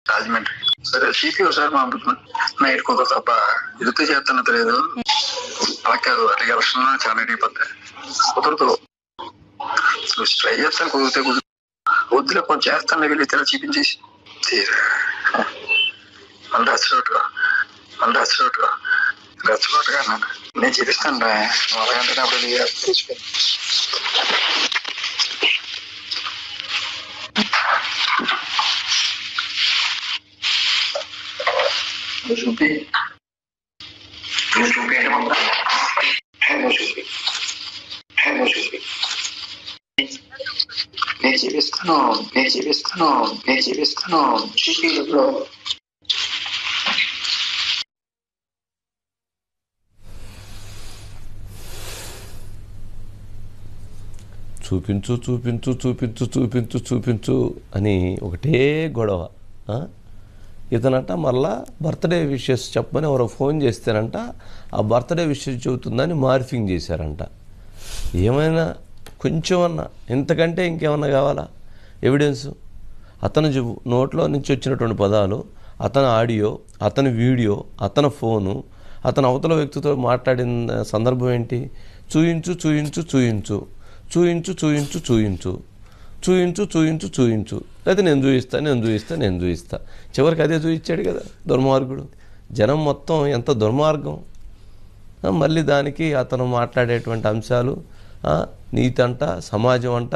రాజమండ్రి. సరే సిపి ఒకసారి పంపుతున్నా, నైట్ కుదరదు తప్ప ఇదితో చేస్తాను తెలియదు. అలా కాదు, అట్లా ఎలక్షన్ చాలా అయిపోతాయి, కుదరదు. ట్రై చేస్తాను, కుదిరితే కుదురు, వద్దులే కొంచెం చేస్తాను, వెళ్ళి తెర చూపించేసి మళ్ళీ రెచ్చగొట్టుగా నేను చూపిస్తాను రా. అలాగంటే అప్పుడు తెలిసిపోయింది. చూపి నేను చూపిస్తాను చూపిలో చూపించు చూపించు చూపించు చూపించు చూపించు అని ఒకటే గొడవ. ఇతనంట మళ్ళా బర్త్డే విషెస్ చెప్పమని ఎవరో ఫోన్ చేస్తేనంట ఆ బర్త్డే విషెస్ చెబుతుందని మార్ఫింగ్ చేశారంట. ఏమైనా కొంచెమన్నా ఇంతకంటే ఇంకేమన్నా కావాలా ఎవిడెన్సు? అతను నోట్లో నుంచి వచ్చినటువంటి పదాలు, అతని ఆడియో, అతని వీడియో, అతని ఫోను, అతను అవతల వ్యక్తితో మాట్లాడిన సందర్భం ఏంటి? చూయించు చూయించు చూయించు చూయించు చూయించు చూయించు చూయించు చూయించు చూయించు లేకపోతే నేను చూయిస్తా. చివరికి అదే చూయించాడు కదా దుర్మార్గుడు. జనం మొత్తం ఎంత దుర్మార్గం. మళ్ళీ దానికి అతను మాట్లాడేటువంటి అంశాలు నీతి అంట, సమాజం అంట,